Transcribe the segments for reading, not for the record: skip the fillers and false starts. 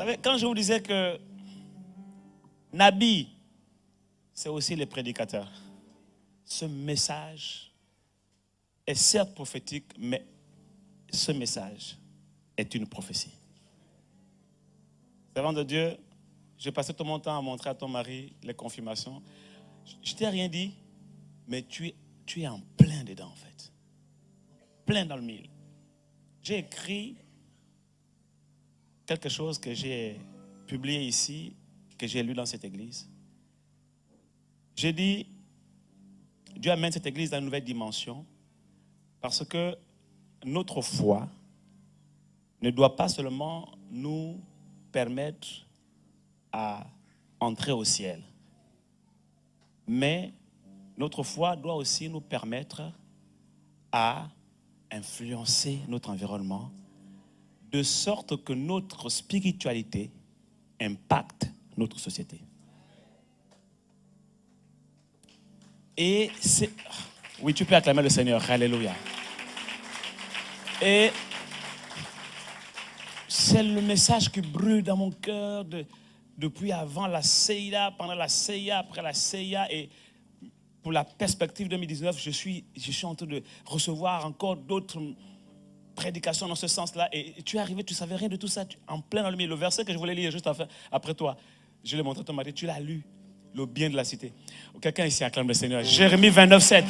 savez, quand je vous disais que Nabi, c'est aussi les prédicateurs. Ce message est certes prophétique, mais ce message est une prophétie. Servant de Dieu, j'ai passé tout mon temps à montrer à ton mari les confirmations. Je t'ai rien dit, mais tu es en plein dedans en fait. Plein dans le mille. J'ai écrit quelque chose que j'ai publié ici, que j'ai lu dans cette église. J'ai dit, Dieu amène cette église dans une nouvelle dimension parce que notre foi ne doit pas seulement nous permettre à entrer au ciel, mais notre foi doit aussi nous permettre à influencer notre environnement de sorte que notre spiritualité impacte notre société. Et c'est... Oui, tu peux acclamer le Seigneur. Alléluia. Et c'est le message qui brûle dans mon cœur depuis avant la CIA, pendant la CIA, après la CIA. Et pour la perspective 2019, je suis en train de recevoir encore d'autres prédications dans ce sens-là. Et tu es arrivé, tu ne savais rien de tout ça, en plein dans le milieu. Le verset que je voulais lire juste après toi, je l'ai montré à ton mari, tu l'as lu. Le bien de la cité. Quelqu'un ici acclame le Seigneur. Jérémie 29, 7.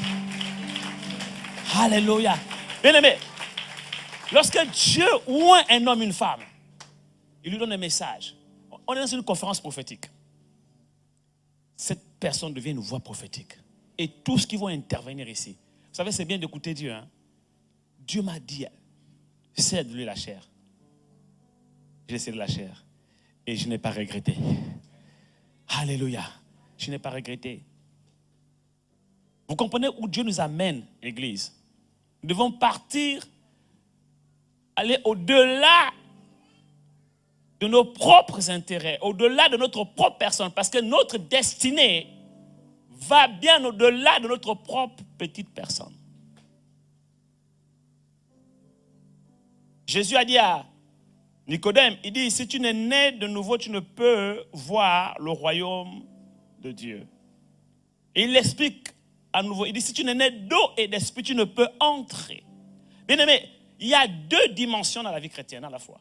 Alléluia. Bien aimé, lorsque Dieu oint un homme, une femme, il lui donne un message. On est dans une conférence prophétique. Cette personne devient une voix prophétique. Et tous qui vont intervenir ici, vous savez, c'est bien d'écouter Dieu. Hein? Dieu m'a dit, cède-lui la chair. J'ai cédé la chair. Et je n'ai pas regretté. Alléluia. Je n'ai pas regretté. Vous comprenez où Dieu nous amène, l'Église? Nous devons partir, aller au-delà de nos propres intérêts, au-delà de notre propre personne, parce que notre destinée va bien au-delà de notre propre petite personne. Jésus a dit à Nicodème, il dit, si tu n'es né de nouveau, tu ne peux voir le royaume de Dieu. Et il l'explique à nouveau. Il dit, si tu n'es né d'eau et d'esprit, tu ne peux entrer. Bien aimé, il y a deux dimensions dans la vie chrétienne, à la fois.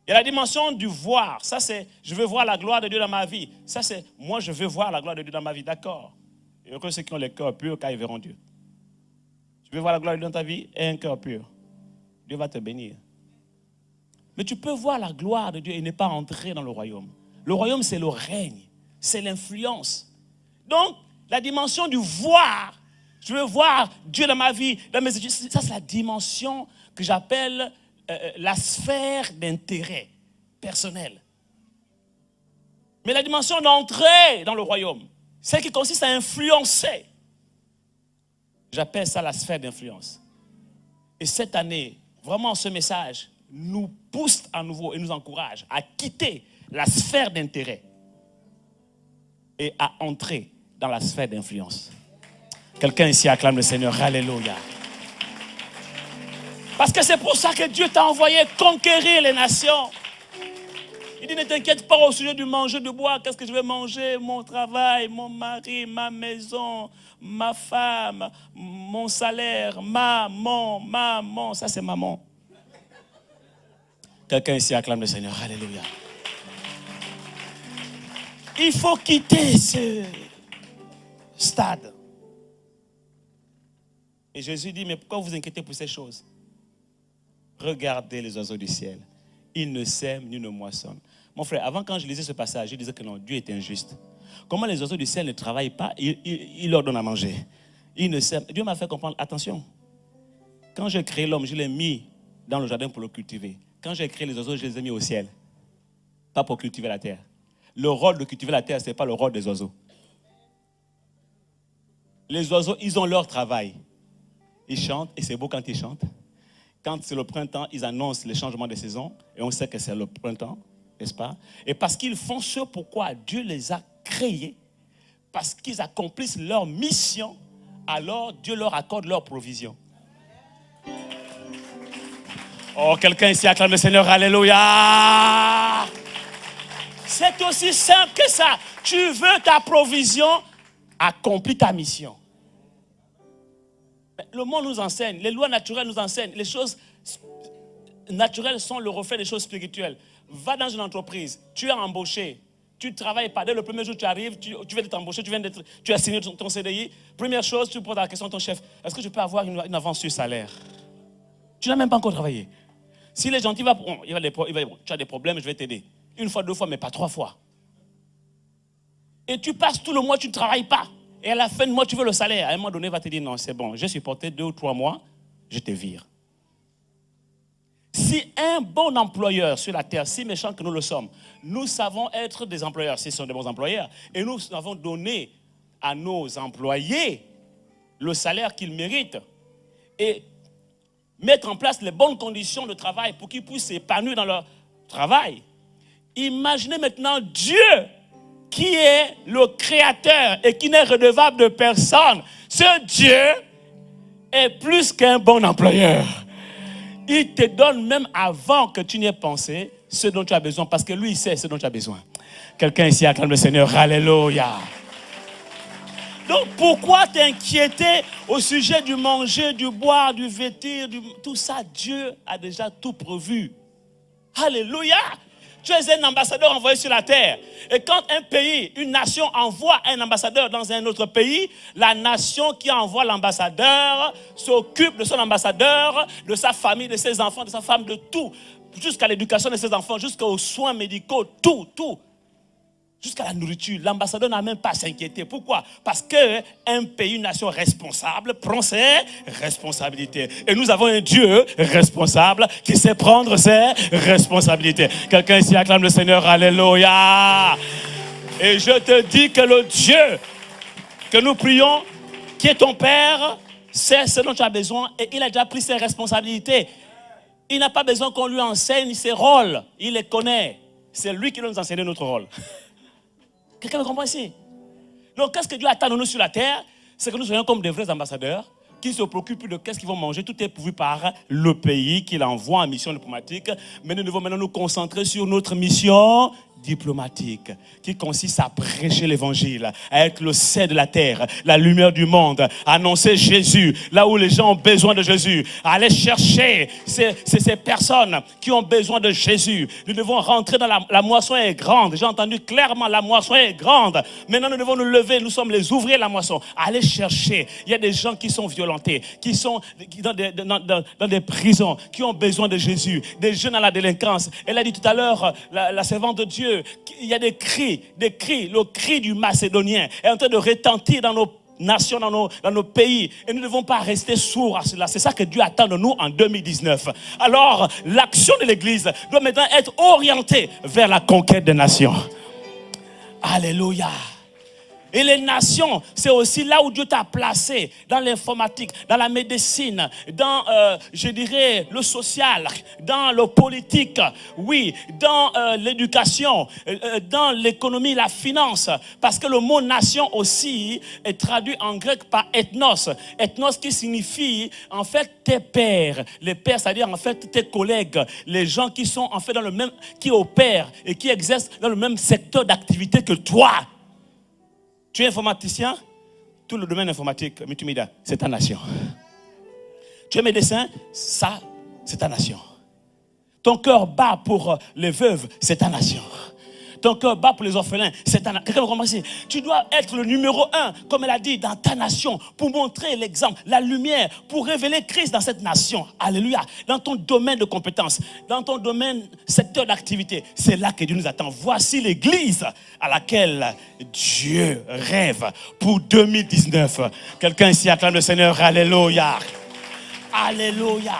Il y a la dimension du voir. Ça, c'est, je veux voir la gloire de Dieu dans ma vie. Ça, c'est, moi, je veux voir la gloire de Dieu dans ma vie. D'accord. Et heureux ceux qui ont les cœurs purs, car ils verront Dieu. Tu veux voir la gloire de Dieu dans ta vie et un cœur pur. Dieu va te bénir. Mais tu peux voir la gloire de Dieu et ne pas entrer dans le royaume. Le royaume, c'est le règne. C'est l'influence. Donc, la dimension du voir, je veux voir Dieu dans ma vie, dans mes études, ça c'est la dimension que j'appelle la sphère d'intérêt personnel. Mais la dimension d'entrer dans le royaume, celle qui consiste à influencer, j'appelle ça la sphère d'influence. Et cette année, vraiment ce message nous pousse à nouveau et nous encourage à quitter la sphère d'intérêt et à entrer dans la sphère d'influence. Quelqu'un ici acclame le Seigneur. Alléluia. Parce que c'est pour ça que Dieu t'a envoyé conquérir les nations. Il dit, ne t'inquiète pas au sujet du manger de bois. Qu'est-ce que je vais manger? Mon travail, mon mari, ma maison, ma femme, mon salaire, maman. Ça, c'est maman. Quelqu'un ici acclame le Seigneur. Alléluia. Il faut quitter ce stade. Et Jésus dit, mais pourquoi vous inquiétez pour ces choses? Regardez les oiseaux du ciel. Ils ne sèment ni ne moissonnent. Mon frère, avant quand je lisais ce passage, je disais que non, Dieu est injuste. Comment les oiseaux du ciel ne travaillent pas? Il leur donne à manger. Ils ne sèment. Dieu m'a fait comprendre, attention. Quand j'ai créé l'homme, je l'ai mis dans le jardin pour le cultiver. Quand j'ai créé les oiseaux, je les ai mis au ciel. Pas pour cultiver la terre. Le rôle de cultiver la terre, ce n'est pas le rôle des oiseaux. Les oiseaux, ils ont leur travail. Ils chantent, et c'est beau quand ils chantent. Quand c'est le printemps, ils annoncent les changements de saison, et on sait que c'est le printemps, n'est-ce pas? Et parce qu'ils font ce pourquoi Dieu les a créés, parce qu'ils accomplissent leur mission, alors Dieu leur accorde leur provision. Oh, quelqu'un ici acclame le Seigneur, alléluia! C'est aussi simple que ça. Tu veux ta provision, accomplis ta mission. Le monde nous enseigne, les lois naturelles nous enseignent. Les choses naturelles sont le reflet des choses spirituelles. Va dans une entreprise, tu es embauché, tu ne travailles pas. Dès le premier jour tu arrives, tu viens d'être embauché, tu as signé ton CDI. Première chose, tu poses la question à ton chef, est-ce que je peux avoir une avance sur salaire? Tu n'as même pas encore travaillé. S'il est gentil, tu as des problèmes, je vais t'aider. Une fois, 2 fois, mais pas 3 fois. Et tu passes tout le mois, tu ne travailles pas. Et à la fin du mois, tu veux le salaire. À un moment donné, il va te dire, non, c'est bon, j'ai supporté 2 ou 3 mois, je te vire. Si un bon employeur sur la terre, si méchant que nous le sommes, nous savons être des employeurs, si ce sont des bons employeurs, et nous avons donné à nos employés le salaire qu'ils méritent, et mettre en place les bonnes conditions de travail pour qu'ils puissent s'épanouir dans leur travail. Imaginez maintenant Dieu, qui est le créateur et qui n'est redevable de personne. Ce Dieu est plus qu'un bon employeur. Il te donne même avant que tu n'y aies pensé ce dont tu as besoin, parce que lui, il sait ce dont tu as besoin. Quelqu'un ici acclame le Seigneur, alléluia. Donc pourquoi t'inquiéter au sujet du manger, du boire, du vêtir, tout ça? Dieu a déjà tout prévu. Alléluia. Tu es un ambassadeur envoyé sur la terre. Et quand un pays, une nation envoie un ambassadeur dans un autre pays, la nation qui envoie l'ambassadeur s'occupe de son ambassadeur, de sa famille, de ses enfants, de sa femme, de tout. Jusqu'à l'éducation de ses enfants, jusqu'aux soins médicaux, tout. Jusqu'à la nourriture. L'ambassadeur n'a même pas à s'inquiéter. Pourquoi? Parce qu'un pays, une nation responsable prend ses responsabilités. Et nous avons un Dieu responsable qui sait prendre ses responsabilités. Quelqu'un ici acclame le Seigneur, alléluia. Et je te dis que le Dieu que nous prions, qui est ton Père, sait ce dont tu as besoin et il a déjà pris ses responsabilités. Il n'a pas besoin qu'on lui enseigne ses rôles. Il les connaît. C'est lui qui doit nous enseigner notre rôle. Quelqu'un me comprend ici? Donc, qu'est-ce que Dieu attend de nous sur la terre? C'est que nous soyons comme des vrais ambassadeurs qui se préoccupent de qu'est-ce qu'ils vont manger. Tout est pourvu par le pays qu'il envoie en mission diplomatique. Mais nous devons maintenant nous concentrer sur notre mission diplomatique qui consiste à prêcher l'évangile, à être le sel de la terre, la lumière du monde, à annoncer Jésus là où les gens ont besoin de Jésus, à aller chercher ces personnes qui ont besoin de Jésus. Nous devons rentrer dans la moisson est grande. J'ai entendu clairement, la moisson est grande. Maintenant nous devons nous lever, nous sommes les ouvriers de la moisson, aller chercher. Il y a des gens qui sont violentés, qui sont dans des prisons, qui ont besoin de Jésus, des jeunes à la délinquance. Elle a dit tout à l'heure, la servante de Dieu, il y a des cris, le cri du Macédonien est en train de retentir dans nos nations, dans nos pays. Et nous ne devons pas rester sourds à cela. C'est ça que Dieu attend de nous en 2019. Alors, l'action de l'Église doit maintenant être orientée vers la conquête des nations. Alléluia. Et les nations, c'est aussi là où Dieu t'a placé, dans l'informatique, dans la médecine, dans, je dirais, le social, dans le politique, oui, dans l'éducation, dans l'économie, la finance. Parce que le mot nation aussi est traduit en grec par ethnos. Ethnos qui signifie, en fait, tes pairs. Les pairs, c'est-à-dire, en fait, tes collègues, les gens qui sont, en fait, dans le même, qui opèrent et qui exercent dans le même secteur d'activité que toi. Tu es informaticien, tout le domaine informatique, multimédia, c'est ta nation. Tu es médecin, ça, c'est ta nation. Ton cœur bat pour les veuves, c'est ta nation. Ton cœur bat pour les orphelins, c'est ta nation. Quelqu'un me comprend ici? Tu dois être le numéro 1, comme elle a dit, dans ta nation, pour montrer l'exemple, la lumière, pour révéler Christ dans cette nation. Alléluia. Dans ton domaine de compétences, dans ton domaine, secteur d'activité, c'est là que Dieu nous attend. Voici l'église à laquelle Dieu rêve pour 2019. Quelqu'un ici acclame le Seigneur, alléluia. Alléluia.